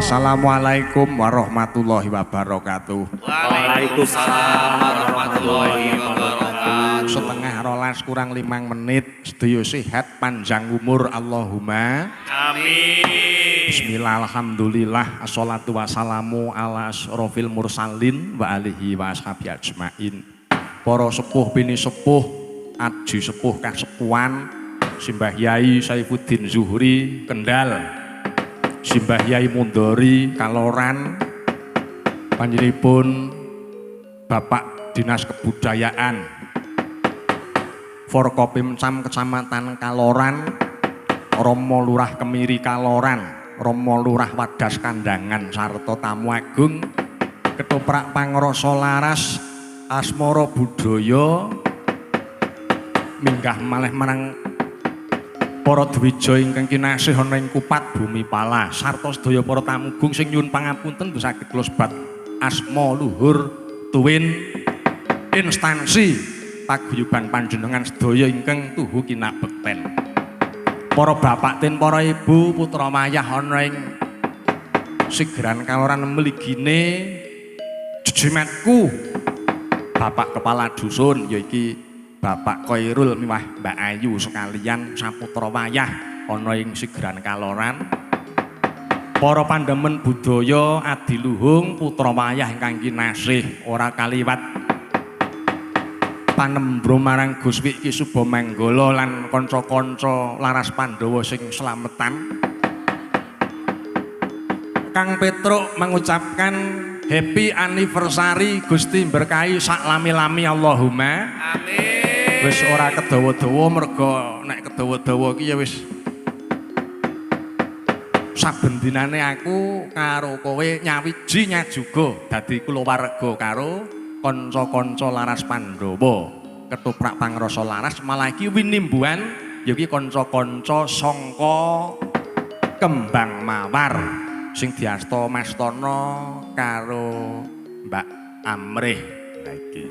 Assalamualaikum warahmatullahi wabarakatuh. Waalaikumsalam warahmatullahi wabarakatuh. Setengah rolas kurang 5 menit. Sedaya sehat panjang umur Allahumma amin. Bismillah alhamdulillah assolatu wassalamu ala asrofil mursalin wa alihi wa ashabi ajmain. Para sepuh bini sepuh aji sepuh kasepuan Simbah Yai Saifuddin Zuhri Kendal, Simbah Yai Mundori Kaloran, panjenenganipun Bapak Dinas Kebudayaan Forkopimcam Kecamatan Kaloran, Romo Lurah Kemiri Kaloran, Romo Lurah Wadas Kandangan sarta tamu agung ketoprak pangrasa laras asmara budaya minggah malih marang para dwija ingkang kinasih ana ing Kupat Bumi Pala sarta sedaya para tamu agung sing nyuwun pangapunten saged kula sebat asma luhur tuwin instansi paguyuban panjenengan sedaya ingkang tuhu kinabekten. Para bapak ten para ibu putra wayah ana ing Sigeran Kaloran mligine jejemetku Bapak Kepala Dusun yaiki Bapak Koirul miwah Mbak Ayu sekalian saputra wayah ana ing Sigeran Kaloran. Para pandemen budaya adiluhung putra wayah ingkang kinasih ora kaliwat panembro marang Gus Wiki Subamanggala lan kanca-kanca laras Pandhawa sing slametan. Kang Petruk mengucapkan happy anniversary Gusti berkahi sak lami-lami Allahumma amin. Wis ora kedawa-dawa mergo nek kedawa-dawa iki ya wis saben dinane aku karo kowe nyawiji nyajuga dadi kulawarga karo kanca-kanca laras Pandhawa ketoprak pangrasa laras malah iki winimbuan ya iki kanca-kanca sangka Kembang Mawar sing diasta Mastana karo Mbak Amrih lha iki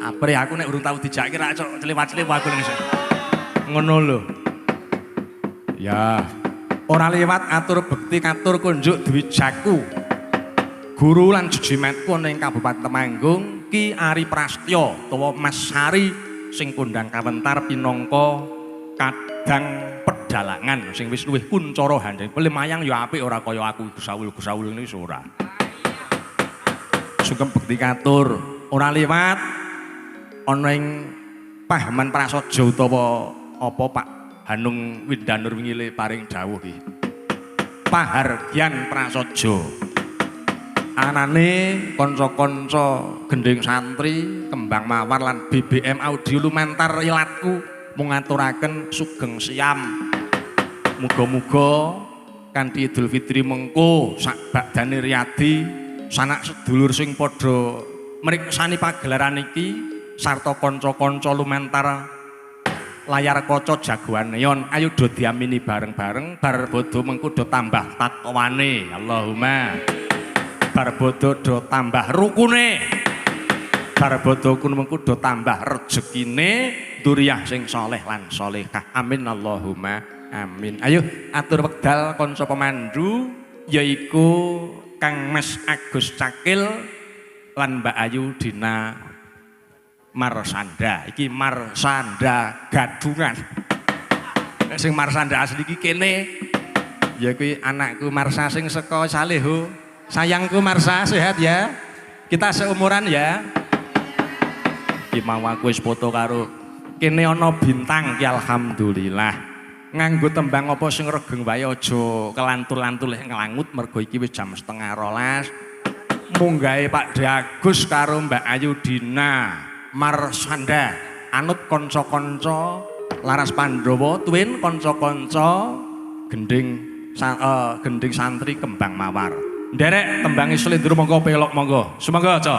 Amrih aku nek urung tau dijake ra cok celiwat-celiwat aku ngono lho ya ora liwat atur bekti katur kunjuk Dwi Jaku guru lan jejimetku ana ing Kabupaten Temanggung Ki Ari Prastya utawa Mas Sari sing kondang kawentar pinangka kadang pedalangan sing wis luwih kuncara handeng mayang ya apik ora kaya aku gusawul ngene wis ora sugeng bekti katur ora liwat ana ing Pahaman Prasaja utawa apa Pak Hanung Windanur wingi le paring dawuh iki. Pahargyan Prasaja. Anane kanca-kanca gending santri, Kembang Mawar lan BBM Audio lumantar ilatku mung ngaturaken sugeng siam. Muga-muga kanthi Idul Fitri mengko sak badane riyadi sanak sedulur sing padha mriksani pagelaran iki sarta kanca-kanca lumantar layar kaca jagoan neon ayo do diamini bareng-bareng bar bodho mengko do tambah takwane Allahumma bar bodho do tambah rukune bar bodho kun mengko do tambah rejekine duriyah sing saleh lan salehah amin Allahumma amin ayo atur wekdal kanca pemandu yaiku Kang Mas Agus Cakil lan Mbak Ayu Dina Marsanda, iki Marsanda gadungan. Sing Marsanda asli iki kene. Ya kuwi anakku Marsa sing saka Saleho. Sayangku Marsa sehat ya. Kita seumuran ya. Iki mau aku wis foto karo kene ana bintang ki alhamdulillah. Nganggo tembang apa sing regeng wae aja kelantul-lantul ngelangut mergo iki wis jam 11:30. Munggahe Pak De Agus karo Mbak Ayu Dina Marsanda anut kanca-kanca laras Pandhawa tuwin kanca-kanca gending santri Kembang Mawar nderek tembange slendro monggo pelok monggo sumangga aja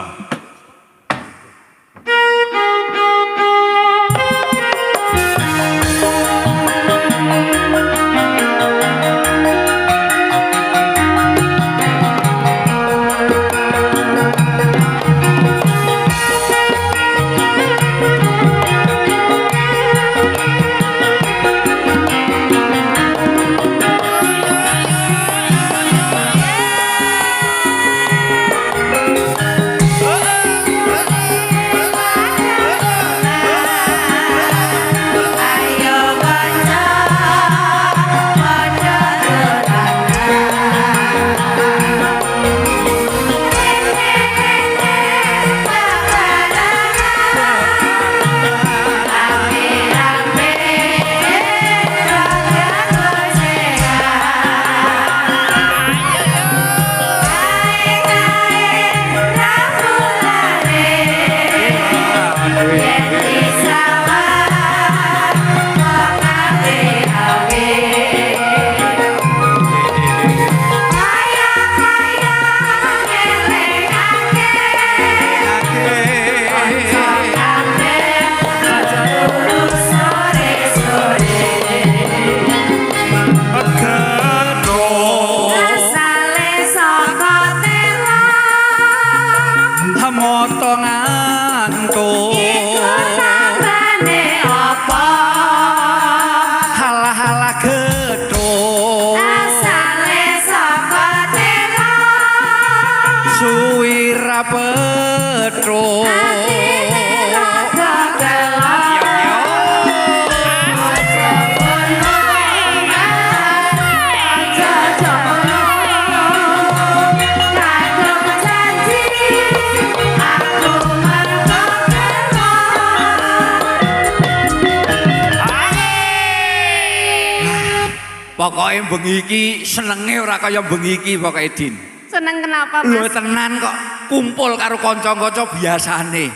Pokoknya bengi iki senenge ora kaya bengi iki pokoke Din. Seneng kenapa, Mas? Lho tenan kok kumpul karo kanca-kanca biasane.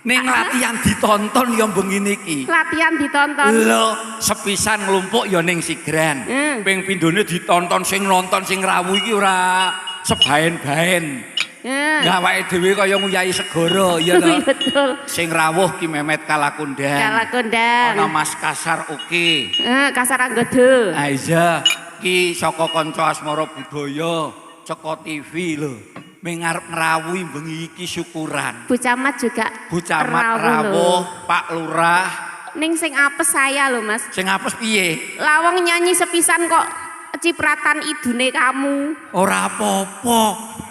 Ning latihan ditonton ya bengi niki. Latihan ditonton. Lho, sepisan nglumpuk ya ning Sigran. Ping pindhone ditonton sing nonton sing rawuh iki ora sebaen-baen. Gawake dhewe kaya nguyahi segara ya to. Betul. Sing rawuh Ki Memet Kalakundang. Kalakundang. Ana Mas Kasar oke. Kasar Anggodo. Ah iya, ki saka kanca Asmara Budaya, Ceko TV lho. Ming arep ngrawuhi bengi iki syukuran. Bu Camat juga. Bu Camat rawuh, Pak Lurah. Ning sing apes saya lho Mas. Sing apes piye? Lawang nyanyi sepisan kok cipratan idune kamu. Ora apa-apa,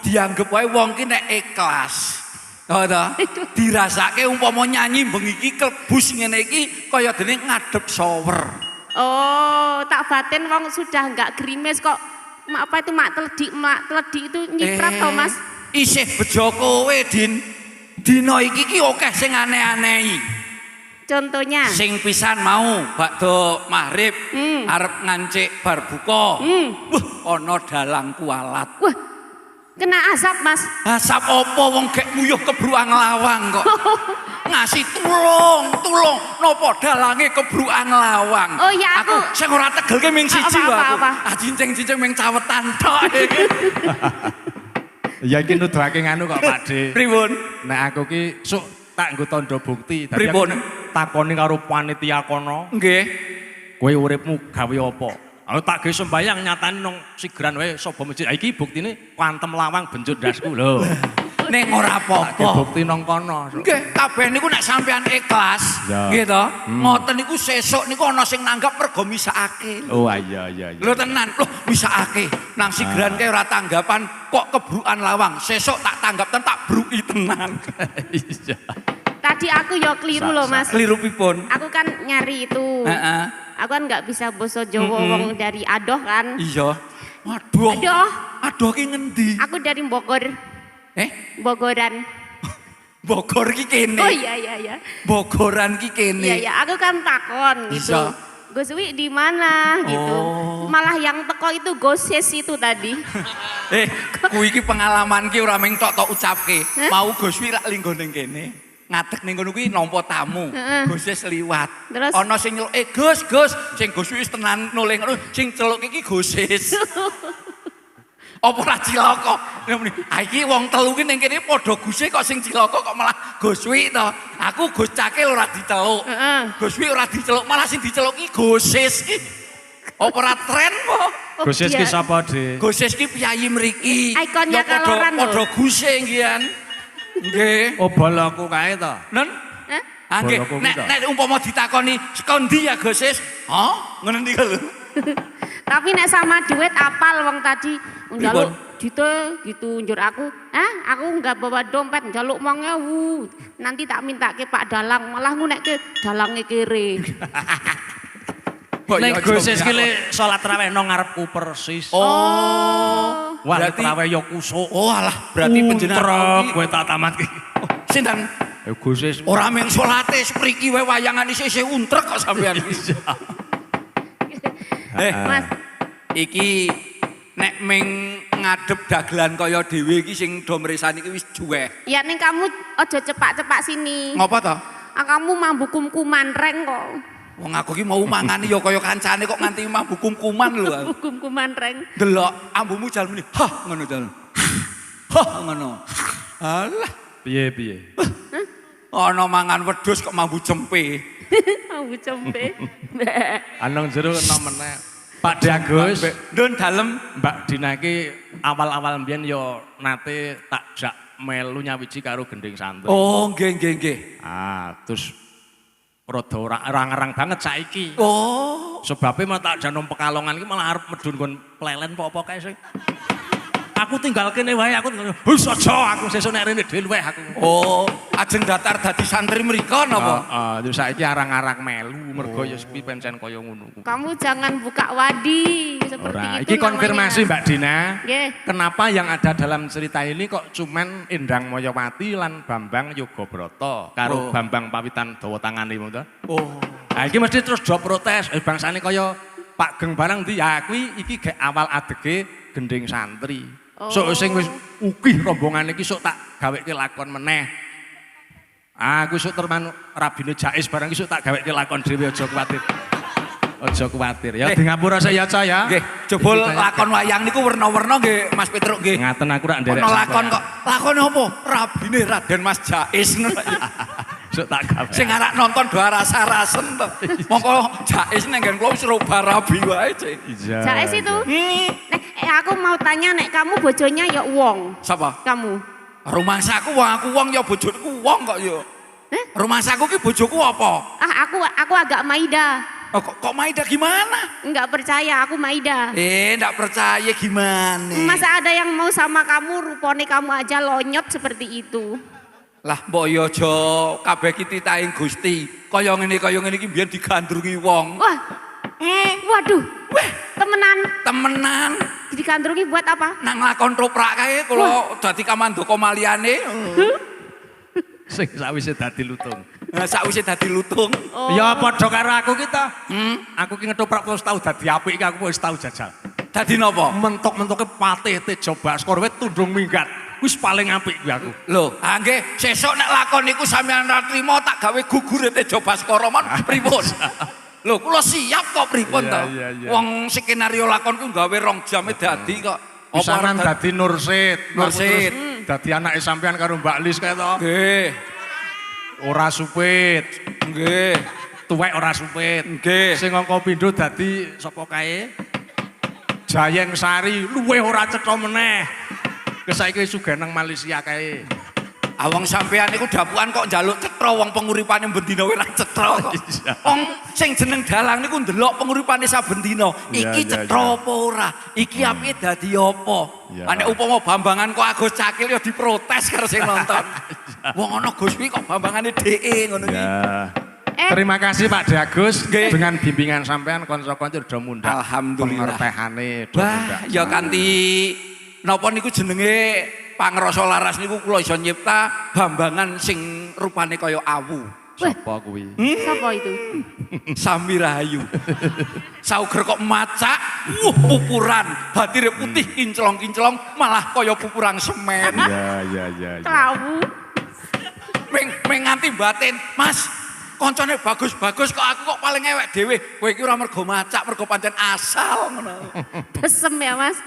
dianggep wae wong ki nek ikhlas. Oh ta? Dirasake umpama nyanyi bengi iki klebus ngene iki kaya dene ngadep shower. Oh, tak batin wong sudah enggak gerimis kok. Apa itu mak teledik itu nyiprat toh Mas. Isih bejo kowe, Din. Dina iki ki akeh sing aneh-anehi. Contohnya? Sing pisan mau bakdo maghrib arep ngancik bar buka. Wah, ana dalang kualat. Wah, kena asap Mas. Asap apa wong gek nguyuh kebruang lawang kok. Ngasih tulung nopo dalange kebruang lawang. Oh ya aku sing ora tegelke ming siji lho aku. Apa? Cincing-cincing ming cawetan tok. Ya iki nuduhake nganu kok Pakde. Pripun? Nek aku ki sok tak nggo tandha bukti. Dadi Pripun? Takoni karo panitia kono. Nggih. Kowe uripmu gawe apa? Aku tak ge sembayang nyatani nang Sigran wae sapa masjid. Iki buktine kwantem lawang benjut ndasku lho. Ning ora apa-apa. Bukti nang kono. Nggih, kabeh niku nek sampean ikhlas, nggih to. Ngoten niku sesuk niku ana sing nanggap mergo misakake. Oh iya. Lho tenan, lho misakake. Nang Sigran kae ora tanggapan kok kebrukan lawang. Sesuk tak tanggap tak bruki tenan. Iya. tadi aku yo keliru loh Mas. Keliru pipun? Aku kan nyari itu. Heeh. Aku kan nggak bisa basa Jawa wong dari Adoh kan. Iya. Waduh. Adoh. Adoh ki ngendi? Aku dari Bogor. Bogoran. Bogor ki kene. Oh iya. Bogoran ki kene. Iya, aku kan takon gitu. Bisa. Gus Wi di mana gitu. Malah yang teko itu goses itu tadi. Kuwi iki pengalaman ki ora mung tok ucapke. Mau Gus Wi lak linggo ning kene. Ngadeg ning kono kuwi nampa tamu. Goses liwat. Terus? Ana sing nyeluk, Gus, sing Gus Wi wis tenan nulih ngono, sing celuk iki goses. Apa ora cilaka? Iki wong telu ki ning kene padha guse kok sing cilaka kok malah Gus Wi to. Aku Gus Cakil ora diceluk. Gus Wi ora diceluk, malah sing diceluk ki goses. Apa ora tren po? Goses ki sapa, Dik? Goses ki piyayi mriki. Ikonnya Kaloran lho. Padha guse ngian. Nggih. Oh balaku kae to. Nen? Nggih, nek umpama ditakoni sekondi ya Goses? Hah? Ngono niku lho. Tapi nek sama duit apal wong tadi njaluk gitu njur aku. Aku enggak bawa dompet njaluk 5.000. Nanti tak minta ke Pak Dalang, malah ngunekke dalange kere. Nek Goses ki lek salat tarawih nang ngarepku persis. Oh. Wah, berarti tarawih yo kusuk. Oh alah, berarti panjenengan kowe tak tamatke. Sinten? Goses Ora mung salate spriki wae wayangan isih untrek kok sampean. Mas, iki nek ming ngadep dagelan kaya dhewe iki sing do mresani iki wis juweh. ya ning kamu aja cepak-cepak sini. Ngopo to? Kamu mambu kumkuman reng kok. Wong aku ki mau mangani ya kaya kancane kok nganti mambu kumkuman lho. Kumkuman reng. Delok ambumu jal muni. Hah ngono jal. Hah ngono. Alah, piye? ana mangan wedhus kok mambu cempe. Mambu cempe. Anong jero enom meneh. Pak Agus, Ndun dalem Mbak Dina iki awal-awal mbiyen yo nate tak jak melu nyawiji karo gending santri. Oh, nggih. Terus rada ora ngarang banget saiki. Oh. Sebabe mah tak janom Pekalongan iki malah arep medun kon plelen apa kae sing. Aku tinggal kene wae aku. Wis aja aku sesuk nek rene dhewe aku. Oh, ajeng datar dadi santri mriko napa? Terus saiki arang-arang melu mergo ya sepi pencen kaya ngono. Kamu jangan buka wadi seperti Ora, itu iki konfirmasi namanya. Mbak Dina. Nggih. Kenapa yang ada dalam cerita ini kok cuman Endang Moyowati lan Bambang Yogabrata karo Bambang Pawitan dawa tangane ngono to? Oh. Nah iki mesti terus do protes, bangsane kaya Pak Geng barang ndi ya kuwi iki gek awal adege gending santri. Sok sing wis ukih rombongan iki sok tak gaweke lakon meneh. Aku isuk terman rabine Jais barang isuk tak gaweke lakon dhewe aja kuwatir. Aja kuwatir. Ya di ngapura saya ya. Nggih, jebul lakon wayang niku werna-werna nggih Mas Petruk nggih. Ngaten aku rak nderek. Ono lakon kok. Lakon apa? Rabine Raden Mas Jais ngono. Isuk tak gawe. Sing arek nonton do rasa-rasen to. Mongko Jais nang nggen kula wis roba rabi wae, Cik. Iya. Jais itu. Aku mau tanya nek kamu bojonya ya wong. Sapa? Kamu. Rumangsaku aku wong ya bojoku wong kok ya. Rumangsaku ki bojoku apa? Aku agak Maida. Oh, kok Maida gimana? Enggak percaya, aku Maida. Enggak percaya gimana? Masa ada yang mau sama kamu, rupane kamu aja lonyot seperti itu. Lah mbok yo aja kabeh ki titaing Gusti. Kaya ngene iki biyen digandrungi wong. Wah. Waduh. Weh, Temenan. Digandrungi buat apa? nang lakon toprak kae kula dadi kamandaka maliyane. Sing sawise dadi lutung. Sakwise dadi lutung. Oh. Ya padha karo aku ki ta. Aku ki ngetoprak terus tau dadi apik iki aku wis tau jajal. Dadi napa? Mentok-mentoke patih Tejo Baskara wis tundung minggat. Wis paling apik kuwi aku. Lho, nggih sesuk nek lakon niku sampeyan ra trima tak gawe gugure Tejo Baskara mon pripun? Lho, kula siap kok pripun to. Iya. Wong skenario lakon ku gawe 2 jam dadi kok. Pisanan dadi Nursid. Nursid. Dadi anake sampean karo Mbak Lis kae to. Nggih. Ora supit. Nggih. Tuwek ora supit. Nggih. Sing angka pindho dadi sapa kae? Jayeng Sari luwih ora cetha meneh. Kesaiki sugih nang Malaysia kae. Awang sampean niku dapukan kok njaluk cetha wong penguripane bendina ora cetha kok. Wong sing jeneng dalang niku ndelok penguripane saben dina. Iki cetha apa ora? Iki apike dadi apa? Nek upama Bambangan kok Agus Cakil ya diprotes karo sing nonton. Wong ana Gus kuwi kok Bambangane dheke ngono iki. Terima kasih Pak Dagus dengan bimbingan sampean kanca-kanca do mundhak. Alhamdulillah. Pengertehane do mundhak. Ya kanthi napa niku jenenge pangrasa laras niku kula iso nyipta Bambangan sing rupane kaya awu. Sapa kuwi? Siapa itu? Sami Rahayu. Sauger kok macak, pupuran, batire putih kinclong-kinclong malah kaya pupurang semen. Ya. Klawu. Meng nganti batin, Mas. Koncone bagus-bagus kok aku kok paling ewek dhewe. Kowe iki ora mergo macak, mergo pancen asal ngono. Besem ya, Mas.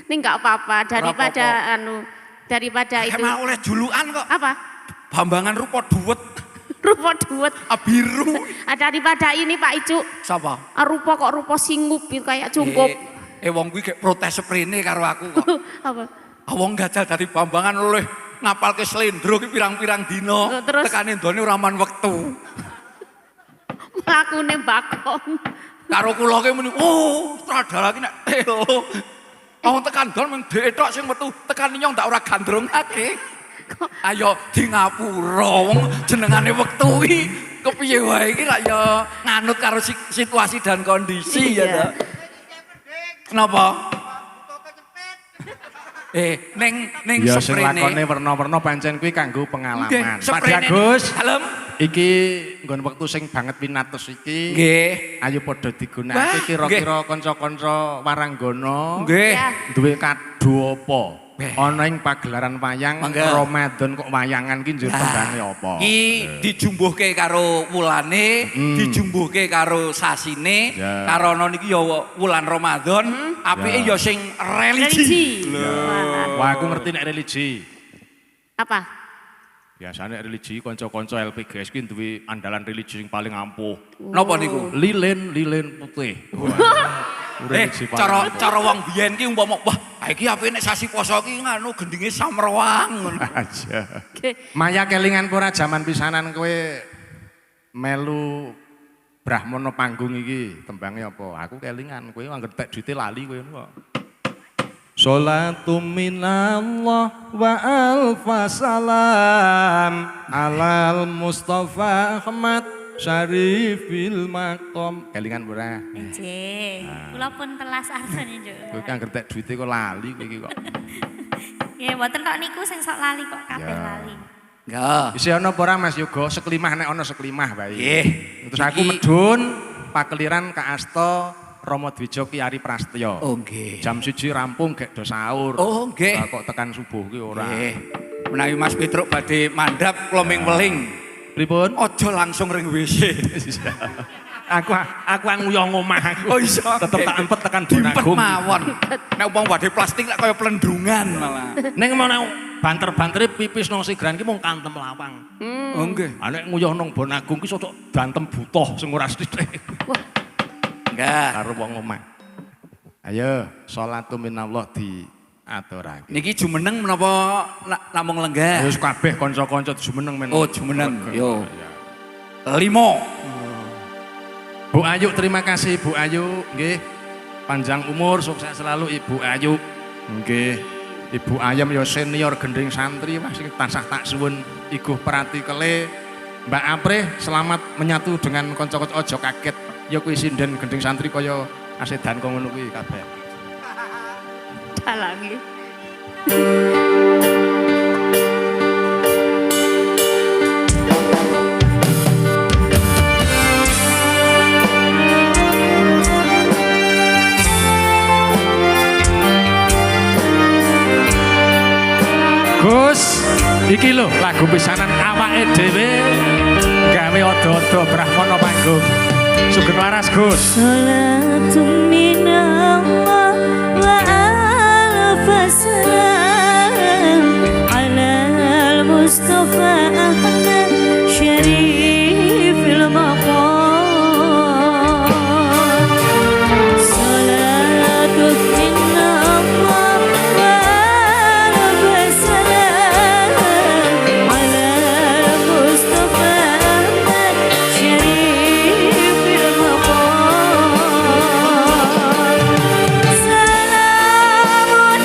Ini enggak apa-apa daripada itu. Emang oleh julukan kok. Apa? Bambangan rupa duwet. Rupa duwet. Biru. Daripada ini Pak Icuk. Sapa? Rupa kok rupa singup kayak cungkup. Wong kuwi kayak protes sprene karo aku kok. Apa? Wong gajal dari Bambangan oleh ngapalke slendro ki pirang-pirang dina. Terus? Tekane ndone ora man wektu. Mlakune bakon. Karo kula ki muni, "Oh, sutradara ki nek telo." Wong tekan don mung dhek tok sing metu, tekan nyong ndak ora gandrungake. Ayo di ngapura wong jenengane wektu ki kepiye wae iki lak ya nganut karo situasi dan kondisi ya to. Kenapa? Ning Ya sing sprene. lakone werna-werna pancen kuwi kanggo pengalaman. Pak Sprene Dagus. dalem. Iki nggon wektu sing banget pinatus iki. Nggih. Ayo padha digunakake kira-kira kanca-kanca waranggana. Nggih. Duwe kado apa? Ana ing pagelaran wayang Ramadan kok wayangan ki njur tembane apa? Iki dijumbuhke karo wulane, dijumbuhke karo sasine, karo ana niki ya wulan Ramadan, apike ya sing religi. Wah, aku ngerti nek religi. Apa? Biasanya religi kanca-kanca LPGS ki duwe andalan religi sing paling ampuh. Napa niku? Lilin putih. Cara wong biyen ki umpama wah, iki apike nek sasi poso ki nganu gendinge samrewang ngono. Aja. Maya kelingan pura jaman pisanan kowe melu Brahmana panggung iki tembange apa? Aku kelingan kowe anggere tek duite lali kowe ngono kok. Sholatu minallah wa alfasalam alal Mustafa Ahmad Syarifil Maqam. Kelingan pura? Nggih. Kula pun telas artane, Njuk. Kowe ki anggere tek duite kok lali kowe iki kok. Nggih, mboten kok niku sing sok lali kok kabeh lali. Enggak. Isih ana apa ora Mas Yoga? Seklimah nek ana seklimah bae. Nggih. Terus aku medun pakeliran Kaasta Rama Dwija Ki Ari Prasetya. Oh nggih. Jam 1 rampung gek do sahur. Oh nggih. Kok tekan subuh ki ora. Nggih. Menawi Mas Petruk badhe mandhap klombing weling. Pripun? Aja langsung ring WC. Aku nguyong omah aku. Oh iya. Tetep tak empet tekan Diempet Bonagung. mawon. Nek umpama badhe plastik lek kaya plendungan malah. Ning mana banter-bantere pipis nang sigran ki mung kantem lawang. Oh nggih. Ah nek nguyuh nang Bonagung ki sok gantem butuh sing ora sithik. Enggak. Karo wong omah. Ayo, sholatu minallah diaturake. Niki jumeneng menapa namung lenggah? Wis kabeh kanca-kanca jumeneng men. Oh, jumeneng. Yo. Ya. 5. Bu Ayu, terima kasih Bu Ayu, nggih. Panjang umur, sukses selalu Ibu Ayu. Nggih. Ibu Ayam ya senior gending santri, wah sing tansah tak suwun iguh pratikele. Mbak Apre, selamat menyatu dengan kanca-kanca aja kaget. Ya kuwi sinden gending santri kaya asedan kok ngono kuwi kabeh. Dalangi. Gus, iki lho lagu pisanan awake dhewe gawe odo-odo Brahmana panggung. Sugeng laras Gus. Salatun minallah wa alfa salam ala al-Mustafa Ahmad Syarifil Maqam. Salatun minallah wa alfa salam ala al-Mustafa Ahmad Syarifil Maqam. Salamun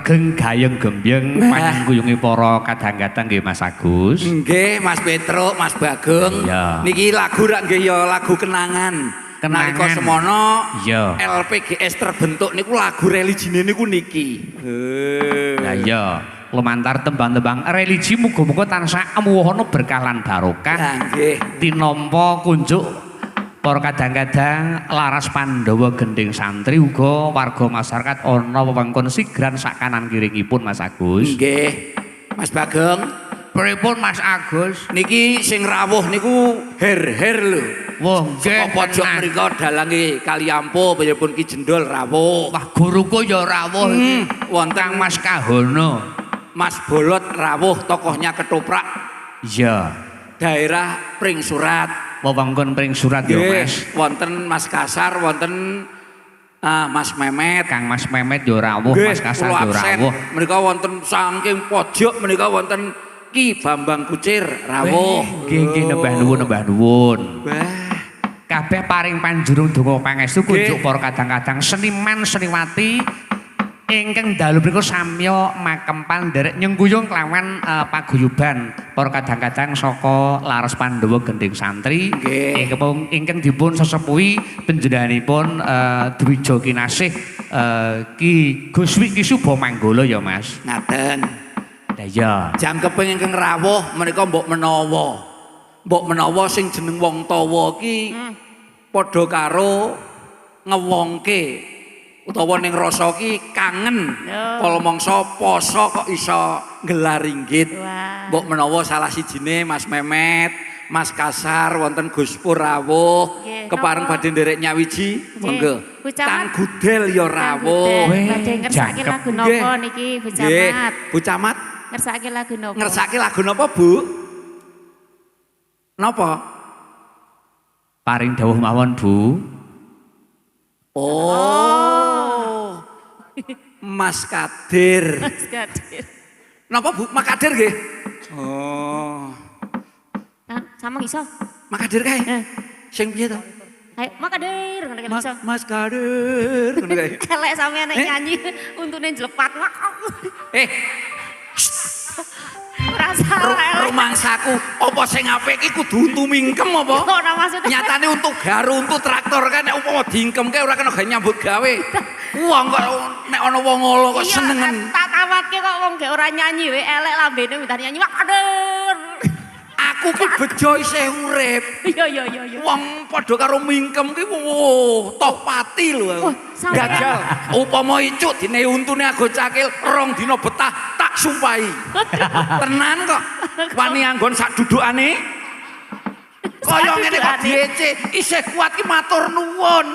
regeng gayeng gembyeng panyengkuyungi para kadang-kadang nggih Mas Agus. Nggih, Mas Petruk, Mas Bagong. Iya. Niki lagu rak nggih ya lagu kenangan. Kenangan. Nalika semono Iya. LPGS terbentuk niku lagu religine niku niki. Lah iya, lumantar tembang-tembang religi muga-muga tansah amuwono berkah lan barokah. Lah nggih. Tinampa kunjuk para kadang-kadang laras Pandhawa gending santri uga warga masyarakat ana wewengkon sigran sak kanan kiringipun Mas Agus. Nggih. Mas Bagong, Pripun Mas Agus? niki sing rawuh niku her-her lho. Wah, Saka pojok mriko dalange Kaliampo pun Ki Jendol rawuh. Wah, guruku ya rawuh iki. Wonten Mas Kahono. Mas Bolot rawuh tokohnya ketoprak Iya. daerah Pring Surat. Wewengkon Pring Surat ya Nggih, Mas. wonten Mas Kasar, wonten Mas Memet. Kang Mas Memet ya rawuh, Nggih, Mas Kasar kula ya absen. rawuh. Menika wonten saking pojok menika wonten Ki Bambang Kucir rawuh. Nggih, nembah nuwun, nembah nuwun. Wah, Kabeh paring panjurung donga pangestu kunjuk Nggih. para kadang-kadang seniman seniwati ingkang dalu mriku samya makempan nderek nyengkuyung kelawan paguyuban para kadang-kadang saka laras Pandhawa gending santri Nggih. ingkang dipun sesepuhi panjenenganipun Dwija Kinasih Ki Guswi Ki Suba Manggala ya Mas. ngaten. Lah iya. Jangkeping ingkang rawuh menika mbok menawa. Mbok menawa sing jeneng wong tawa ki padha karo ngewongke utawa ning rasa ki kangen kala mangsa poso kok iso nggelar ringgit. Wah. Mbok menawa salah sijine Mas Memet, Mas Kasar wonten Gus Pur rawuh, Nggih, kepareng napa? badhe nderek nyawiji, monggo. Bu Camat. Kang Gudel ya rawuh. Badhe ngersake jangkep. lagu napa niki Bu Nggih, Camat? Bu Camat Ngersake lagu napa? ngersake lagu napa, Bu? Napa? Paring dawuh mawon Bu. Oh. Mas Kadir. Mas Kadir. Napa Bu? Mak Kadir nggih? Oh. Nah, sama iso. Mak Kadir kae. Eh. Sing piye to? Ayo, Mak Kadir, ngono kan iso. Mas Kadir. Ngono kae. Kelek sampeyan nek nyanyi untune jlepat. Eh, Ora salah elek. rumangsaku, apa sing apik iki kudu untu mingkem apa? Ora maksudnya. Nyatane untuk garu, untuk traktor kan nek upama diingkemke ora kena gawe nyambut gawe. Wong kok nek ana wong ngono kok senengen. Iya, tak tamatke kok wong gek ora nyanyi we elek lambene minta nyanyi Mak Kadir. Aku ki bejo isih urip. Iya. Wong padha karo mingkem ki toh pati lho aku. Wah, sampeyan. Gajal. Upama icuk dine untune aku cakil rong dina betah tak sumpahi. Tenan kok. Wani anggon sak dudukane. Kaya ngene kok diece isih kuat ki matur nuwun.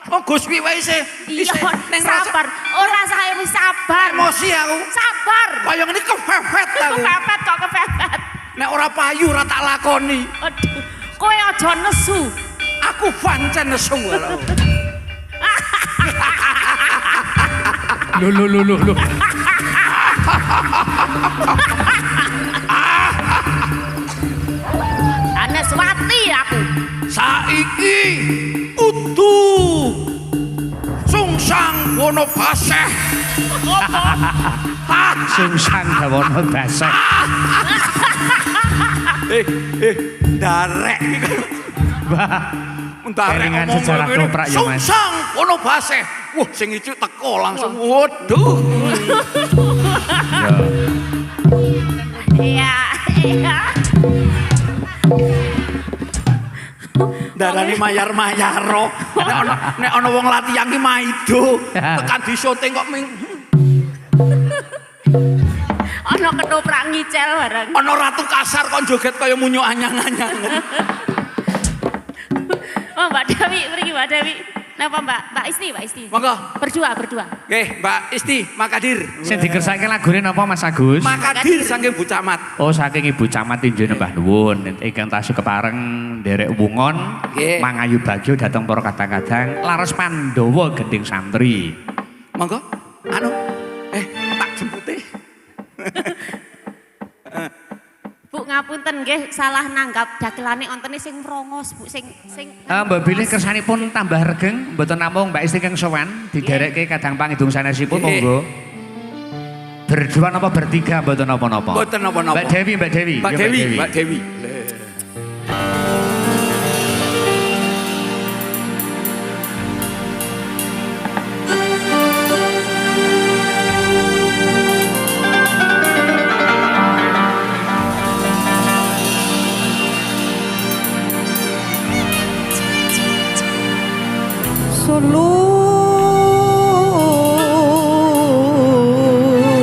Oh Gus pi wae isih Iya, ning rasa sabar. Ora saya wis sabar. emosi aku. Sabar. Kaya ngene kepepet aku. Kepepet kok kepepet. Nek ora payu ora tak lakoni. Aduh, kowe aja nesu. Aku pancen nesu lho. Lho. Aneswati aku. Saiki kudu sungsang wono baseh. Sungsang dawana basah. Darek. Ndarek Kelingan ngomong sejarah ngene, ketoprak ya, Mas. Sungsang wono baseh. Wah, sing itu teko langsung. Waduh. Iya. Darani mayar-mayaro. Nek ana wong latihan ki maido. Tekan di syuting kok Ana ketoprak ngicel bareng. ana ratu kasar kok joget kaya munyo anyang-anyangan. Oh, Mbak Dewi, mriki Mbak Dewi. Napa Mbak Isti? Monggo. Berdua. Nggih, Mbak Isti, Makadir. Sing dikersake lagune napa Mas Agus? Makadir saking Bu Camat. Oh, saking Ibu Camat Tinjo nembah nuwun ingkang tasih kepareng nderek wungon Nggih. mangayu bagyo dhateng para kadang-kadang laras Pandhawa gending santri. Monggo. Tak jempute. Bu ngapunten nggih salah nanggap dagelane ontene sing mrongos Bu sing Mbak Bilih kersanipun tambah regeng mboten namung Mbak Isti kang sowan diderekke kadang pangidung sanesipun Nggih. monggo. Berdua apa bertiga mboten napa-napa? Mboten napa-napa. Mbak Dewi, Mbak Dewi. Mbak Ya, Dewi, Mbak Dewi.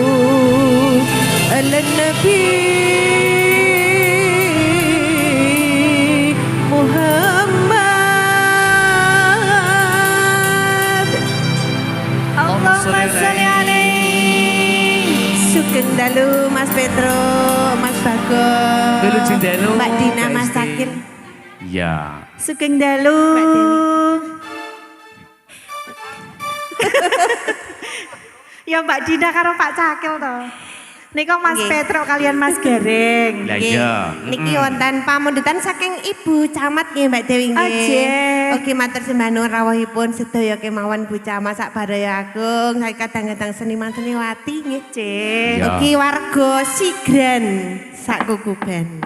صلوا على النبي محمد اللهم صل عليه. Sugeng dalu Mas Petro, Mas Bagong, Wilujeng dalu, Mbak Dina, Mbak Mas Esti. Sakil. Ya. Sugeng dalu Mbak Dewi. Ya Mbak Dina karo Pak Cakil to. Nika Mas Nggih. Petro kalian Mas Gareng. Lah Nggih. iya. Niki wonten pamundutan saking Ibu Camat nggih Mbak Dewi nggih. Ajeng. Ugi matur sembah nuwun rawuhipun sedaya kemawon Bu Camat sak Baraya Agung, saiki kadang-kadang seniman seniwati nggih. Cek. Ya. Ugi warga Sigran sak Kukuban.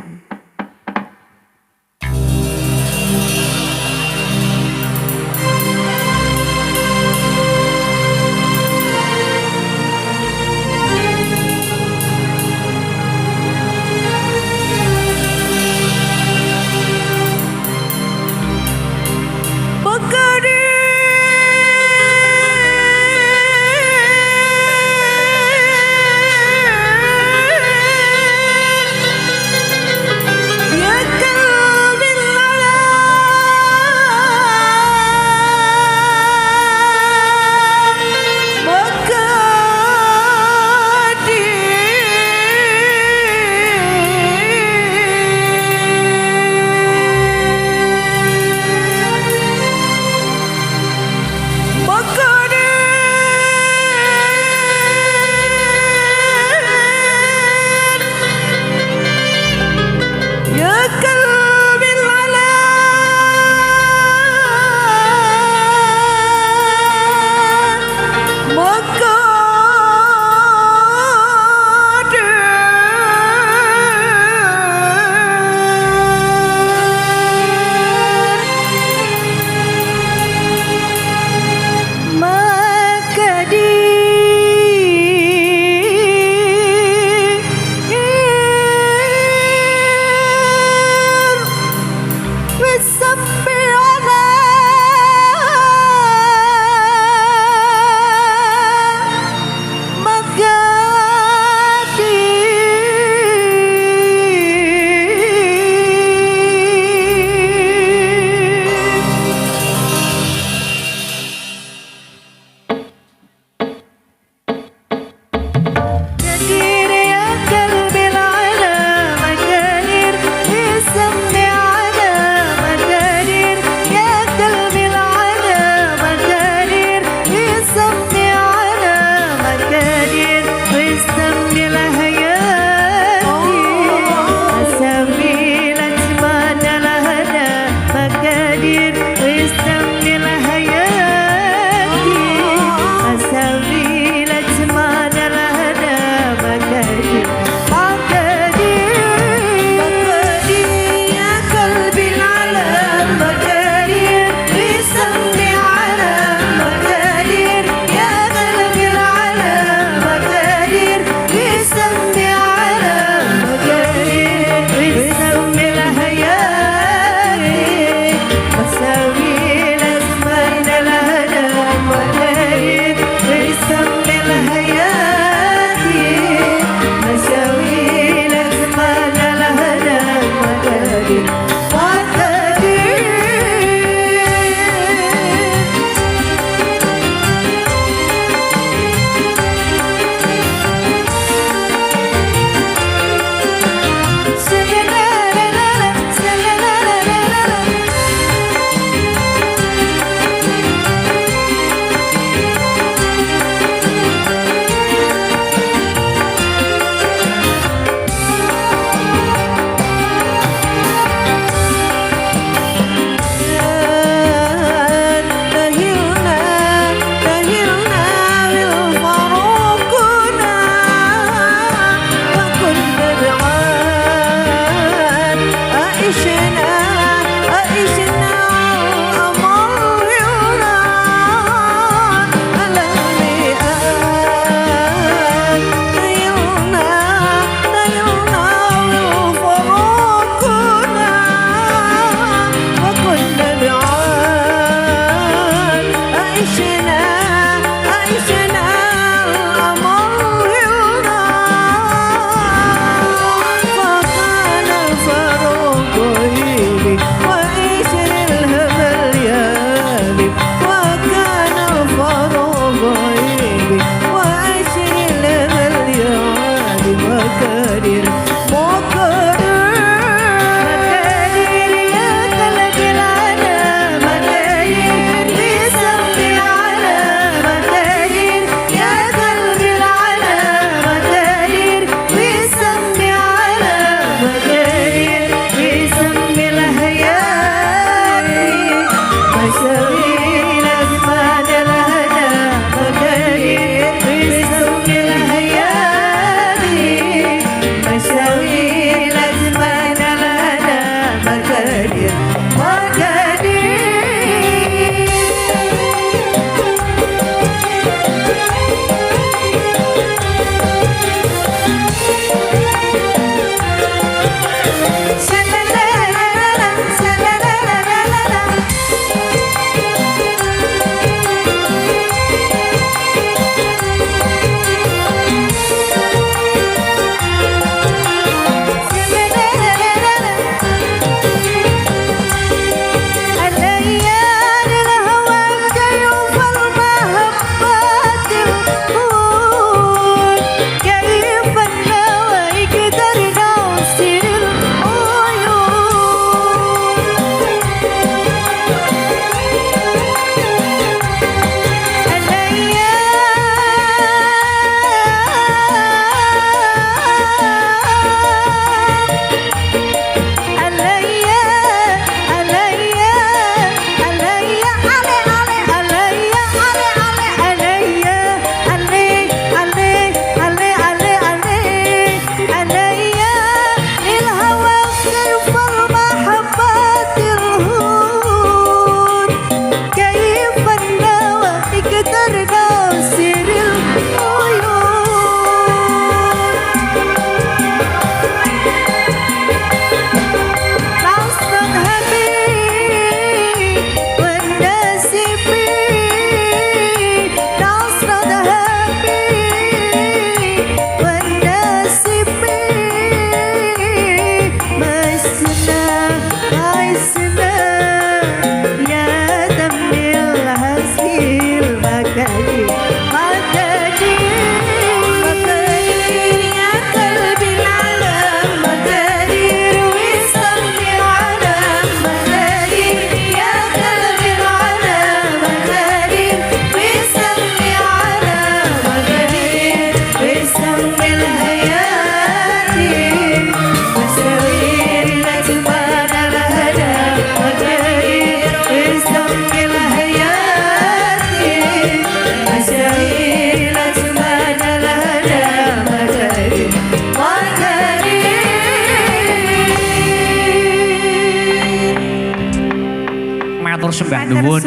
sembah nuwun.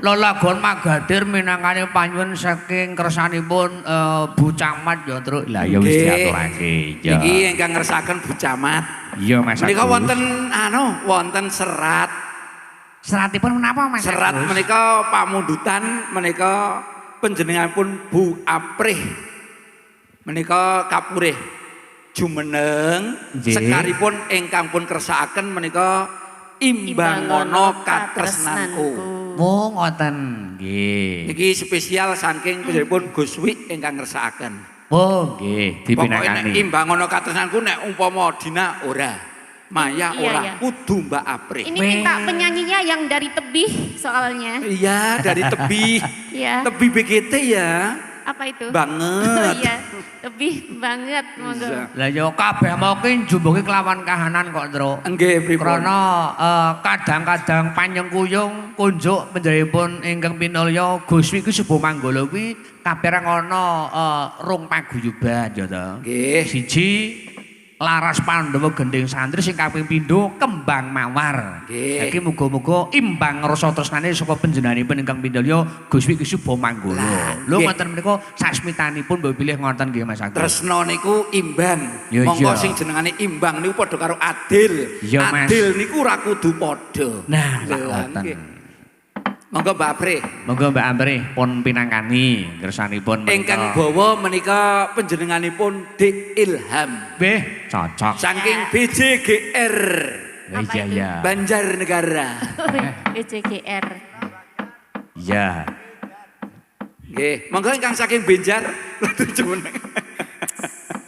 Lelagon Magadir minangkane panyuwun saking kersanipun Bu Camat ya Truk. Lah ya wis diaturake. Iki ingkang ngersakaken Bu Camat. Iya Mas. Menika wonten wonten serat. Seratipun menapa Mas? Serat menika pamundutan menika panjenenganipun Bu Aprih. Menika kapurih jumeneng sekaripun ingkang pun kersakaken menika imbangono katresnanku. Oh ngoten nggih. Niki spesial saking panjenenganipun Gus Wik ingkang ngersakaken. Oh nggih, dipinangani. Pokoke imbangono katresnanku nek umpama Dina ora, Maya ora, kudu Mbak Aprih. Ini minta penyanyinya yang dari tebih soalnya. Iya, dari tebih. Iya. Tebih BGT ya. Apa itu? Banget. Iya, tebih banget monggo. Lah ya kabeh mau ki njumbuki kelawan kahanan kok, Truk. Nggih, pripun? Krana kadang-kadang panyengkuyung kunjuk panjenenganipun ingkang pinulya Gus Wik Subo Manggala kuwi kaperang ana rung paguyuban ya to. Nggih. Siji Laras Pandhawa Gending Santri sing kaping pindho Kembang Mawar. Nggih. Iki muga-muga imbang rasa tresnane saka panjenenganipun ingkang pinulya Gus Wik Subo Manggala. Lho ngoten menika sasmitanipun mbok pilih ngoten nggih Mas Agus. Tresna niku imbang. Ya, Monggo iya. sing jenengane imbang niku padha karo adil. Ya, Mas. Adil niku ora kudu padha. Nah, Lho, ngoten. nggih. Monggo Mbak Aprih. Monggo Mbak Amrih pun pinangkani kersanipun Ingkang bawa menika panjenenganipun Dik Ilham. Nggih, cocok. Saking BJGR Apa Iya itu? iya. Banjarnegara. BCGR. Iya. Nggih, monggo ingkang saking Banjar. Jumeneng.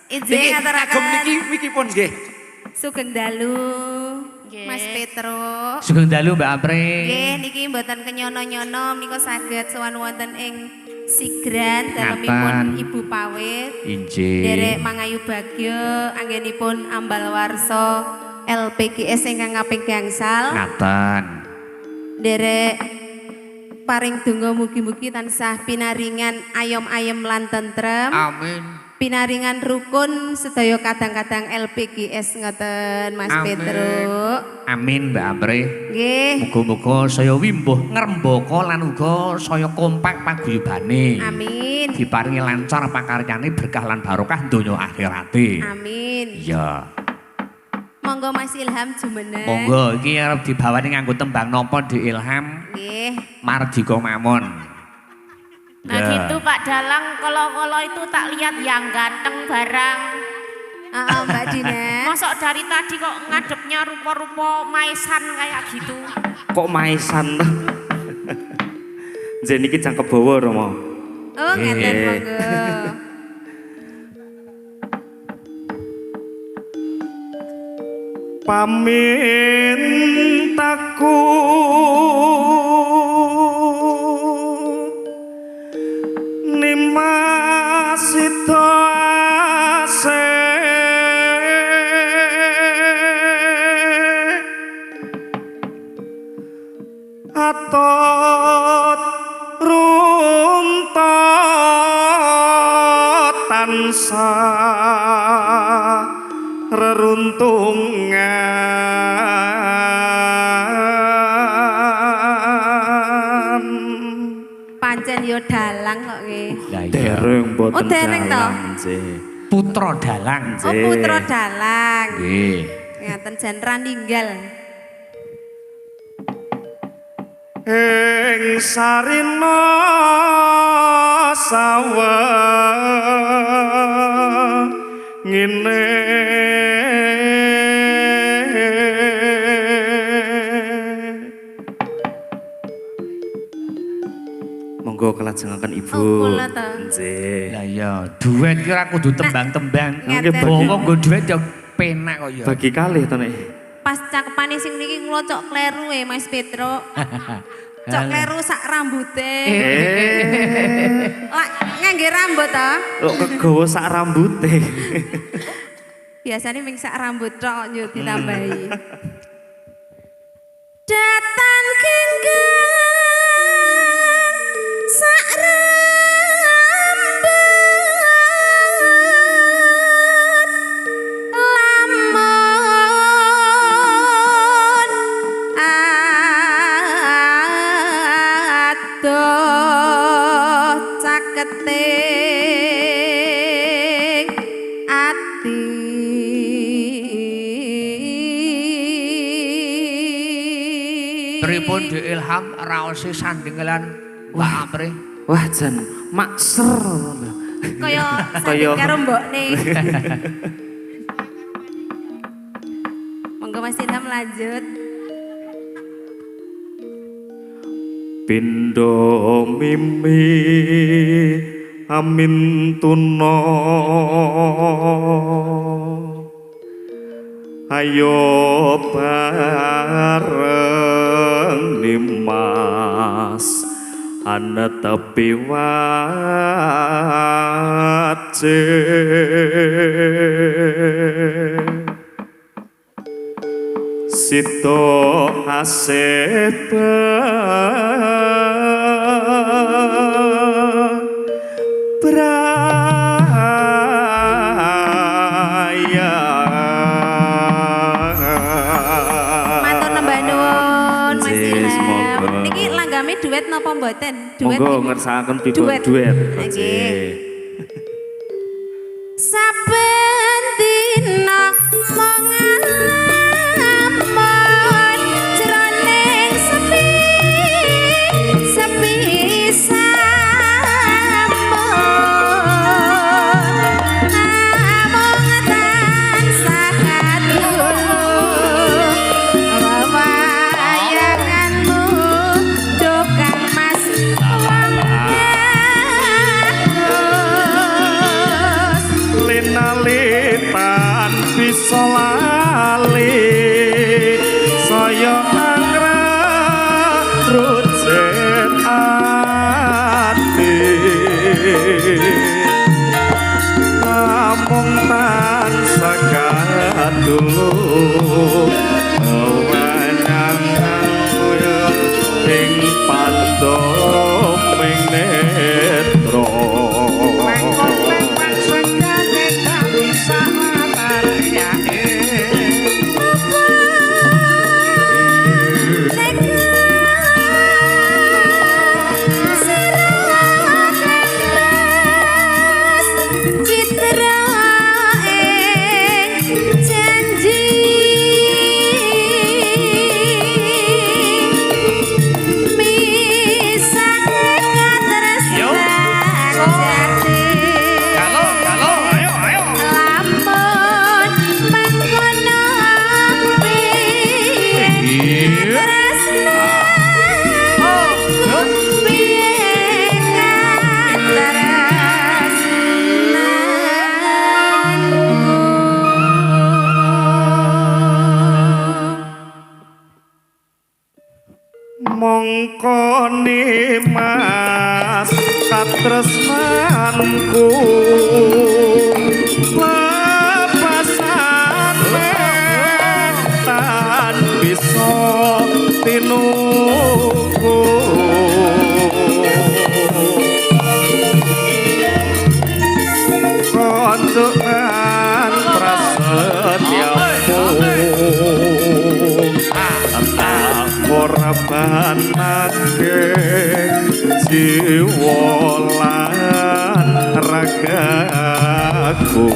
Niki kagem niki pun nggih. Sugeng dalu. Nggih. Mas Petro. Sugeng dalu Mbak Apri. Nggih, niki mboten kenyono-nyono menika saged sowan wonten ing Sigran dalemipun Ngaten. Ibu Pawit. Injih. Derek Mangayu Bagyo anggenipun ambal warsa LPGS ingkang kaping gangsal. Ngaten. Derek paring donga mugi-mugi tansah pinaringan ayom-ayem lan tentrem. Amin. Pinaringan rukun sedaya kadang-kadang LPGS ngoten Mas Amin. Petro. Amin Mbak Apri. Nggih. Muga-muga saya wimbuh ngrembaka lan uga saya kompak paguyubane. Amin. Diparingi lancar pakaryane berkah lan barokah donya akhirate. Amin. Iya. Monggo Mas Ilham jumeneng. Monggo iki arep dibawani nganggo tembang napa di Ilham Nggih. Mardika Mamon. Nah Ya. gitu Pak Dalang, kalau itu tak lihat yang ganteng barang. Mbak Dina. Masuk dari tadi kok ngadepnya rupa-rupa maisan kayak gitu. Kok maisan toh? Jen iki cangkep bawa Romo. Oh, ngeten monggo. Pamintaku nimasito ase atot runtot tansah reruntungan Pancen yo dalang kok nggih. Lah iya. dereng boten Oh, dereng toh? dalang, nggih. Putra dalang. Oh, putra dalang. Nggih. Ngaten jan ra ninggal. Ing sarina sawa ngene monggo kelajengaken Ibu. Oh, kula to. Nggih. Lah iya, duet ki ora kudu tembang-tembang. Ngeten. Bawa nggo duet ya penak kok ya. Bagi kalih to nek. Pas cakepane sing niki kula cok kleru Mas Petro. Cok kleru sak rambute. Lah ngangge rambut to. Kok kegawa sak rambute. Biasanya ming sak rambut tok yo ditambahi. Datan genggang sak rambut lamun adoh caketing ati. Pripun di Ilham raosi sandingelan Mbak Apri. Wah jan makser. Kaya Kaya- sanding karo mbokne. Monggo Mas Ilham lanjut. Pindo mimi amin tuno ayo bareng nimas ana tepi wajib Sito aseta braya Matur nembah nuwun Mas Nggih, Ilham. semoga. Niki langgame duet napa mboten? Duet. Monggo niki? ngersakaken pitu Duet. duet. Nggih. Nggih. Saben dina mongampun jroning sepi sepi sampun namung tansah kadung wewayanganmu dokang mas wong bisa lali saya anggrek rujet ati namung tansah kadulur wenang kuyung ing pandhoming netra mongkone mas katresnanku lepasan tan bisa tinuku koncokan prasetyaku ora banake jiwa lan ragaku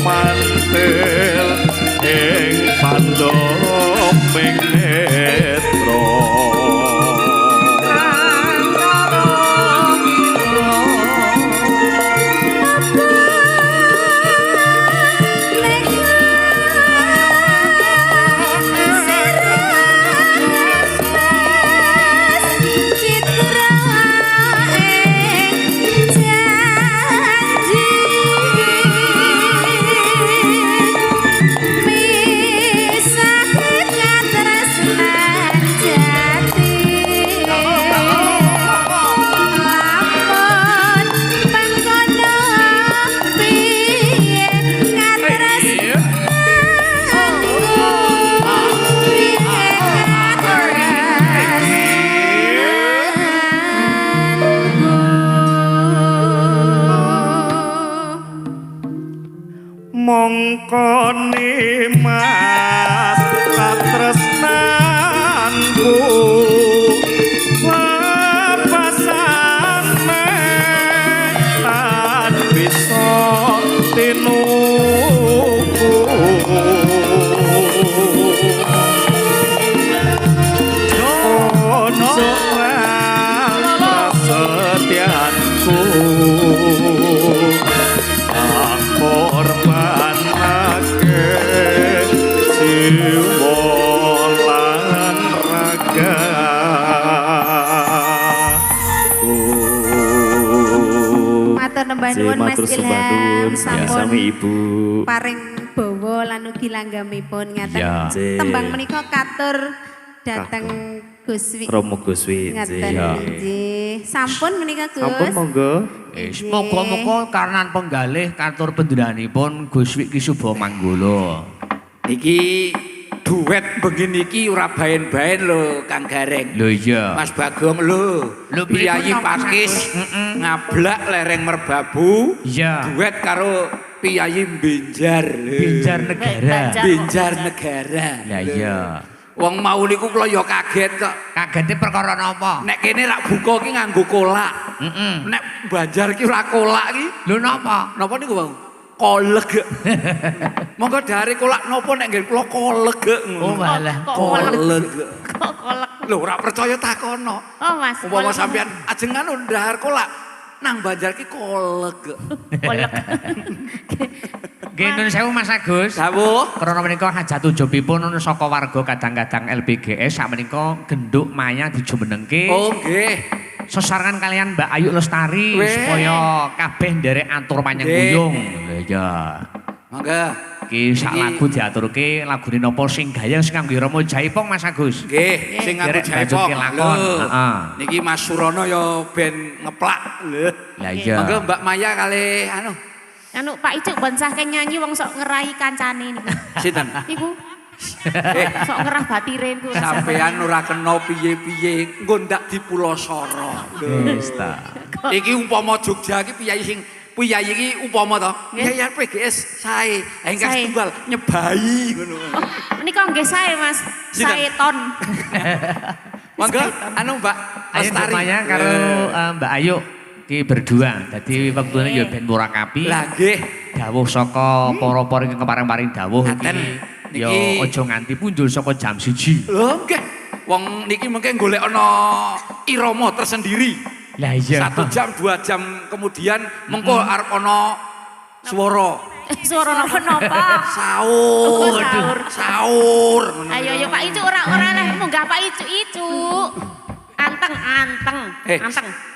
mantel ing pandhoming netra mongkone mas katresnanku lepasan tan bisa tinu Matur sembah Ilham nuwun sampun sami Ibu. paring bawa lan ugi langgamipun ngaten. Ya. Tembang menika katur dateng Gus Wi. Romo Guswi. Ngaten nggih. Sampun menika Gus. Ampun monggo. Moga-moga karenan penggalih katur pendendanipun Gus Wiki Suba Manggolo. Iki duet begini iki ora baen-baen lho Kang Gareng. Lho iya. Mas Bagong lho. Lho, Piyayi pripun, Mas Pakis Agus? ngablak lereng merbabu. Iya. Duet karo Piyayi Benjar. Binjar negara. Benjar negara. Lah iya. Wong mau niku kula ya kaget kok. Kagete perkara napa? Nek kene rak buka ki nganggo kolak. Nek Banjar ki ora kolak ki. Lho napa? Napa niku, Bang? Koleg. Monggo dari kolak napa nek nggih kula koleg. Oh malah Koleg. Kok kolek. Lho ora percaya takono. Oh Mas. Umpama sampean ajeng anu ndahar kolak nang Banjar ki koleg. Kolek. Nggih nun sewu Mas Agus. Dawuh. Karena menika hajat ujubipun saka warga kadang-kadang LPGS sakmenika genduk maya dijumenengke. Oh nggih. Sesarengan kalian Mbak Ayu Lestari Weh. supaya kabeh nderek atur panjang Nggih. kuyung. Lha iya. Monggo. Iki sak lagu diaturke lagune napa sing gayeng sing kanggo Romo Jaipong Mas Agus. Nggih, sing ngaku Derek Jaipong. lanjutke lakon. Lho, Heeh. Niki Mas Surono ya ben ngeplak. Lho. Lah iya. Monggo Mbak Maya kali anu Anu Pak Icuk bonsahke nyanyi wong sok ngerahi kancane niku. sinten? Niku Eh, sok ngerah batire niku. sampean ora kena piye-piye, engko ndak di Pulau Soro. Lho. Wis ta. Iki umpama Jogja iki piyayi sing piyayi iki umpama to. Piyayi PGS sae, engkas Sae. tunggal nyebai ngono. Menika nggih sae Mas. Sinten? Sae ton. Monggo anu Mbak Ayo Lestari. Maya karo Mbak Ayu ki berdua. Dadi wektune ya ben murakapi. Lah nggih. Dawuh saka para-para ingkang kepareng-paring dawuh Ngaten. iki ya Niki- aja nganti pundhul saka jam 1. Lho nggih. Wong niki mungkin golek ana irama tersendiri. Lah iya. 1 jam 2 jam kemudian mengko arep ana swara Suara napa? sahur. Oh, sahur. Sahur. ngono. Ayo yo Pak Icuk ora lah munggah Pak Icuk. Anteng. Anteng.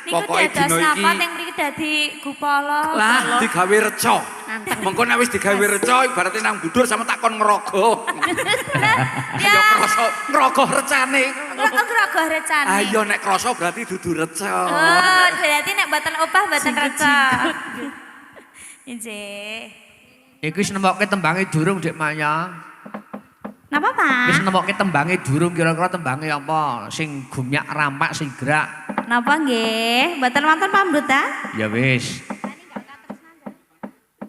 Niku Pokoke dados dina napa iki teng mriki dadi gupala. lah digawe reca. Anteng. Mengko nek wis digawe reca ibaratnya nang budur sama takon ngerogoh. Ya krasa ngerogoh recane. Ngrogoh recane. Ayo nek krasa berarti dudu reca. Oh, berarti nek mboten opah mboten reca. Injih. Iku wis nemokke tembange durung Dik Maya. Napa, Pak? Wis nemokke tembange durung kira-kira tembange apa? Sing gumyak rampak sing gerak. Napa nggih? Mboten wonten pambrutan? Ya wis.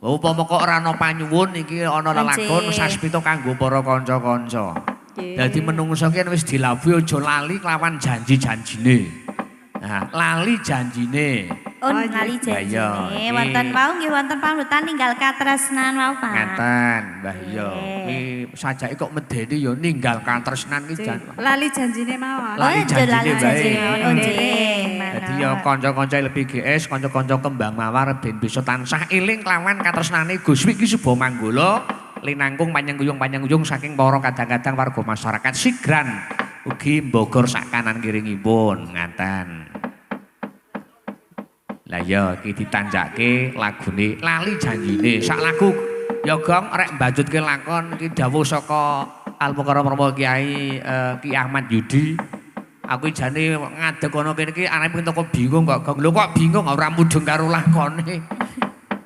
Upama kok ora ana panyuwun iki ana lelagon Nggih. saspita kanggo para kanca-kanca. Dadi menungso ki wis dilabuhi aja lali kelawan janji-janjine. Nah, lali janjine. Oh, lali Ya, iya. janjine. Wonten wau nggih wonten pambrutan ninggal katresnan wau, Pak. Ngaten, Mbah iya. Nggih. Iki sajake kok medeni ya ninggal katresnan ki jan. Lali janjine mawon. Lali Oh, lali janjine janjine bae. mawon. Oh, nggih. Dadi ya kanca-kanca LPGS, kanca-kanca kembang mawar ben bisa tansah eling kelawan katresnane Gus Wiki Suba Manggolo linangkung panjang kuyung saking para kadang-kadang warga masyarakat Sigran ugi Bogor sak kanan kiringipun ngaten. Lah ya iki ditanjake lagune Lali Janjine. Sak lagu ya Gong rek mbajutke lakon iki dawuh saka Alpukara Pramono Kiai Ki Ahmad Yudi. Aku jane ngadeg ana kene iki anake pengen teko bingung kok Gong. Lho kok bingung ora mudeng karo lakone.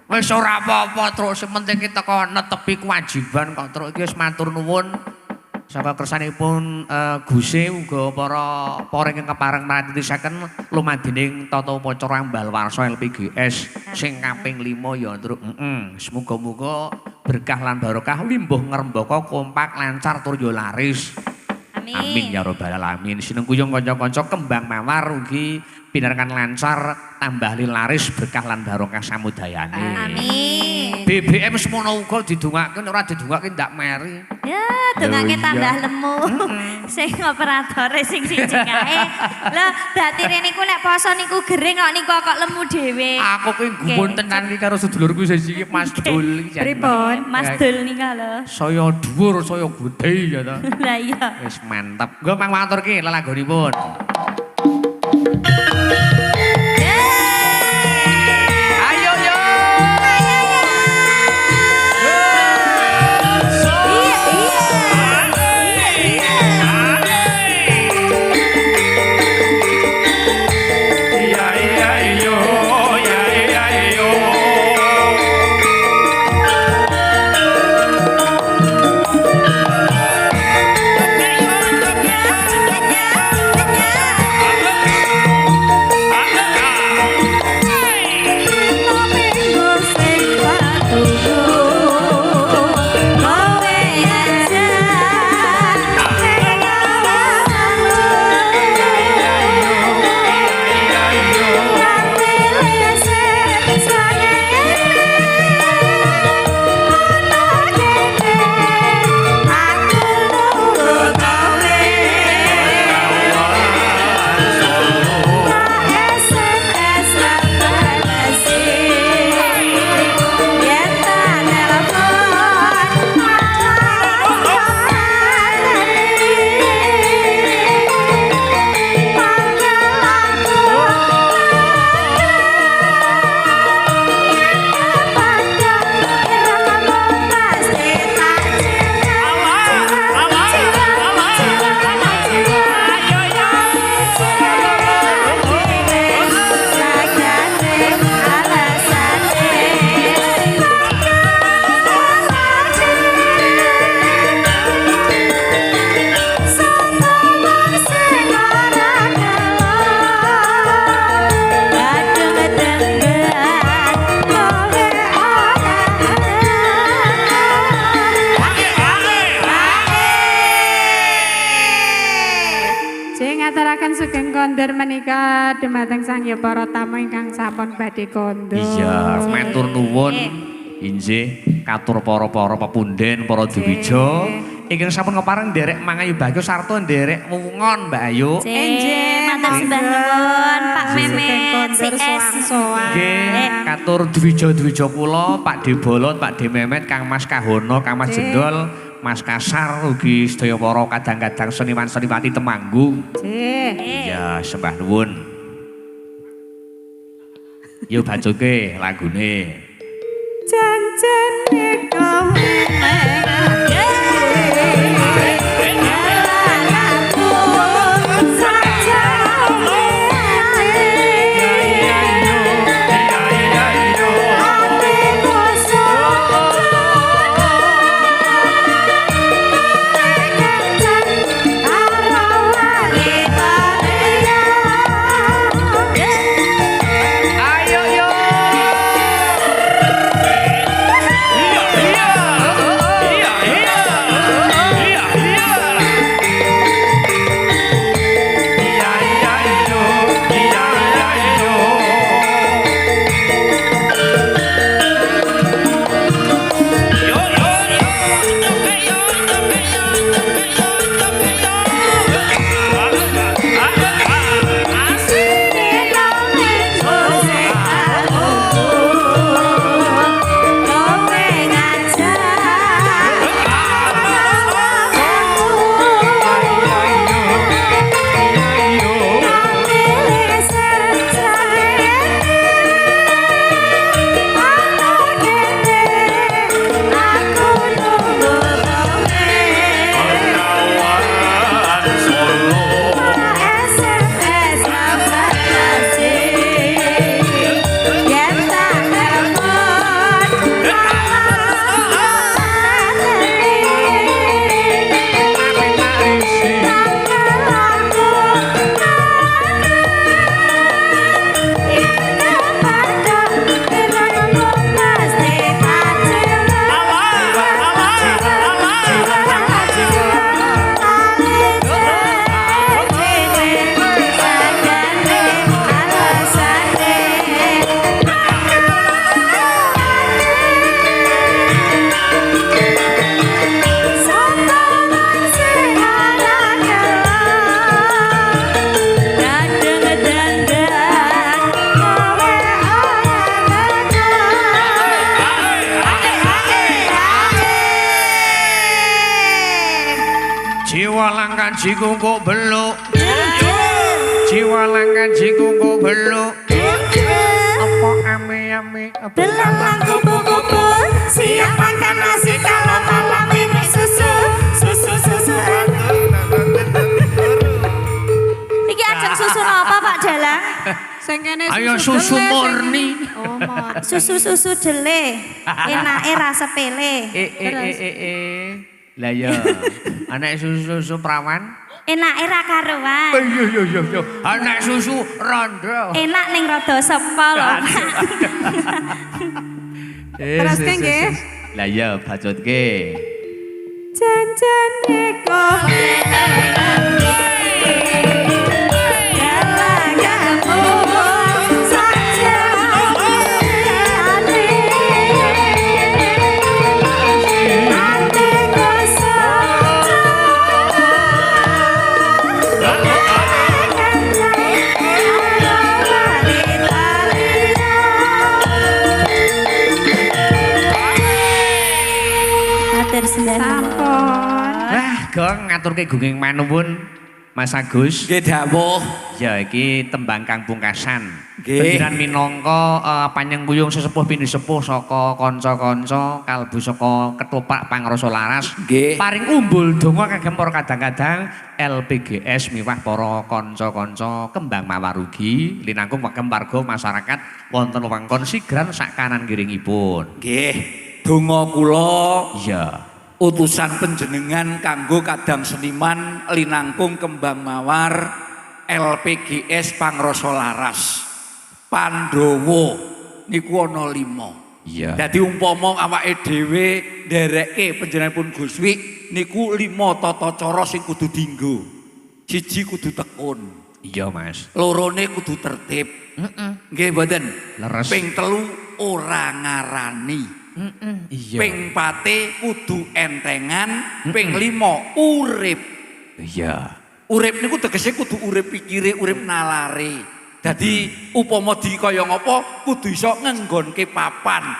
Wis ora apa-apa truk sing penting ki teko netepi kewajiban kok truk iki wis matur nuwun. Saka kersanipun Guse uga para ingkang kepareng maratisaken lumandining tata upacara ambal warsa LPGS sing kaping 5 ya Truk. Semoga-moga berkah lan barokah limbuh ngrembaka kompak lancar tur yo laris. Amin ya rabbal alamin. Sinengkuyung kanca-kanca kembang mawar ugi pinarengan lancar tambah laris berkah lan barokah samudayane. Amin. BBM semono uga didongake ora didongake ndak meri. Ya, dongake iya. tambah lemu. Sing operatore sing siji kae. Lah, berarti rene niku nek poso niku gering kok niku kok lemu dhewe. Aku kuwi gumun tenan iki karo sedulurku siji Mas Dul iki. Pripun? Mas Dul nika lho. Saya dhuwur, saya gedhe ya ta. Lah iya. Wis mantep. Nggo pang maturke lelagonipun. Ayo yo. kondur menika dumateng sangya para tamu ingkang sampun badhe kondur. Iya, matur nuwun. Inggih, katur para pepunden, para dwija ingkang sampun kepareng nderek Mangayu Bagyo sarta nderek Wungon Mbak Ayu. Nggih, matur sembah nuwun Pak Memet CS. Nggih, katur dwija-dwija kula, Pak Debolon, Pak De Memet, Kang Mas Kahono, Kang Mas Jendol, Mas Kasar ugi sedaya para kadang-kadang seniman-seniwati Temanggung. Iya, sembah nuwun. Yo bacoke lagune. Janjane kowe Jiku kok beluk, jiwa langkan jiku kok beluk. Apa ame-ame Belalang kupu-kupu siap makan nasi kalau malam ini susu. Iki ajeng susu apa Pak Dalang? Sing kene ayo susu murni. Oh, murni. Susu dele. Enake rasa pele. Lah ya, anak susu perawan. Enake ra karuan. Iya. Anak susu rondo. Enak ning rada sepa lho. Terus nggih. Lah ya bacotke. Janjane kowe Gong ngaturke gunging manuwun Mas Agus. Nggih dawuh. Ya iki tembang Kang Pungkasan. Nggih. Pengiran minangka panyengkuyung sesepuh pini sepuh saka kanca-kanca kalbu saka Ketoprak Pangrasa Laras. Nggih. Paring umbul donga kagem para kadang-kadang LPGS miwah para kanca-kanca kembang mawarugi linangkung kagem warga masyarakat wonten wewengkon Sigran sak kanan kiringipun. Nggih. Donga kula Iya. utusan panjenengan kanggo kadang seniman linangkung kembang mawar LPGS Pangrasa Laras Pandhawa niku ana 5. Iya. Dadi umpama awake dhewe ndereke panjenenganipun Guswi niku 5 tata cara sing kudu dienggo. 1 kudu tekun. Iya, Mas. Lorone kudu tertib. Nggih mboten. Leres. Ping 3 ora ngarani. Iya. Ping 4 kudu entengan, ping 5 urip. Iya. Urip niku tegese kudu urip pikire, urip nalare. Dadi upama di kaya ngapa kudu iso ngenggonke papan.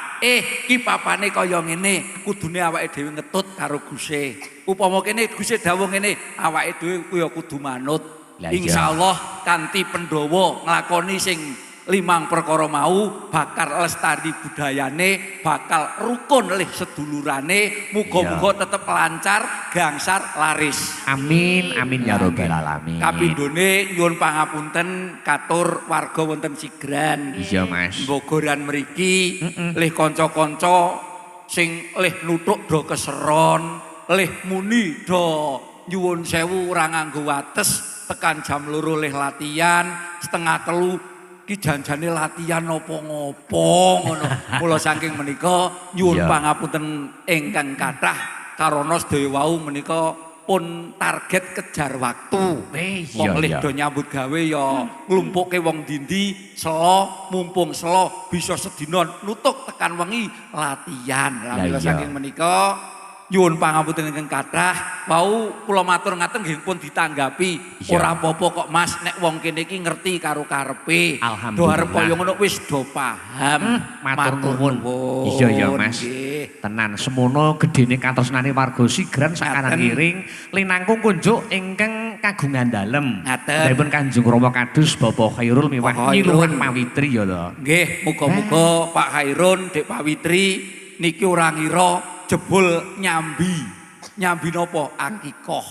Ki papane kaya ngene, kudune awake dhewe ngetut karo Guse. Upama kene Guse dawuh ngene, awake dhewe kuwi kudu manut. Lah iya. Insyaallah kanthi Pandhawa nglakoni sing 5 perkara mau bakal lestari budayane, bakal rukun oleh sedulurane, muga-muga tetep lancar, gangsar, laris. Amin, amin ya robbal alamin. Kapindhone nyuwun pangapunten katur warga wonten Sigran. Iya, Mas. Bogoran mriki lih kanca-kanca sing lih nuthuk do keseron, lih muni do nyuwun sewu ora nganggo wates tekan jam 2 lih latihan, setengah 3 ki janjane latihan ngopo-ngopo ngono. Mula saking menika nyuwun pangapunten ingkang kathah karana sedaya wau menika pun target kejar waktu. Wong lih do nyambut gawe ya nglumpukke wong dindi selo mumpung selo bisa sedina nutuk tekan wengi latihan. Lah mila saking menika nyuwun pangapunten ingkang kathah wau kula matur ngaten nggih pun ditanggapi ora apa-apa kok Mas nek wong kene iki ngerti karo karepe do arep kaya ngono wis do paham matur nuwun. Iya ya Mas. Tenan semono gedene katresnane warga Sigran sak kanan kiring linangkung kunjuk ingkang kagungan dalem. Dipun Kanjeng Rama Kadus Bapak Khairul miwah Nyiluhan Pawitri ya to. Nggih, muga-muga Pak Khairun Dik Pawitri niki ora ngira jebul nyambi napa akikoh.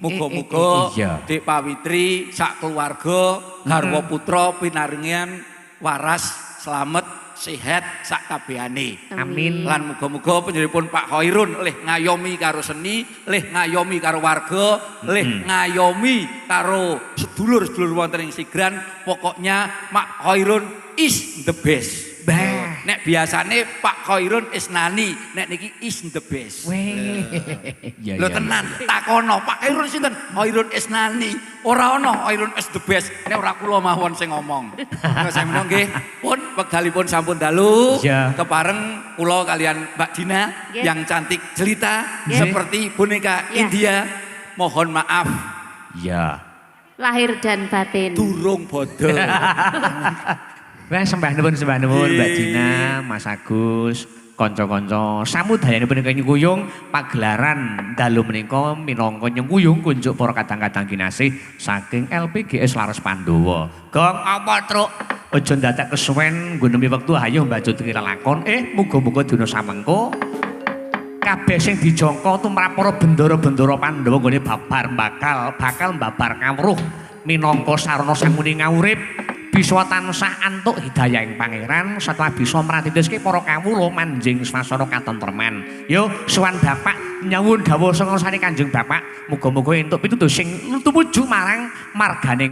Muga-muga Dik Pawitri sak keluarga garwa putra pinaringan waras slamet sehat sak kabehane. Amin. Lan muga-muga panjenenganipun Pak Khairun lih ngayomi karo seni, lih ngayomi karo warga, lih ngayomi karo sedulur-sedulur wonten ing Sigran. Pokoknya Pak Khairun is the best. Nek biasane Pak Khairun Isnani, nek niki is the best. Lho tenan, takono Pak Khairun sinten? Khairun Isnani. Ora ana Khairun is the best. Nek ora kula mawon sing ngomong. Saya menawa nggih, pun wekdalipun sampun dalu. Kepareng kula kalian Mbak Dina yang cantik jelita seperti boneka India. Mohon maaf. Ya. Lahir dan batin. Durung bodol. Wah, sembah nuwun Mbak Dina, Mas Agus, kanca-kanca samudayanipun ingkang nyengkuyung pagelaran dalu menika minangka nyengkuyung kunjuk para kadang-kadang kinasih saking LPGS Laras Pandhawa. Gong apa truk? Aja ndadak kesuwen nggo nembe wektu ayo mbajut kira lakon. Muga-muga dina samengko kabeh sing dijangka tumrap para bendara-bendara Pandhawa nggone bakal mbabar kawruh minangka sarana sangune ngawurip. Bisa tansah antuk hidayah ing pangeran setelah bisa mratindheske para kawula manjing swasana katentreman. Yo sowan Bapak nyuwun dawuh sanga sane Kanjeng Bapak muga-muga entuk pituduh sing tumuju marang marganing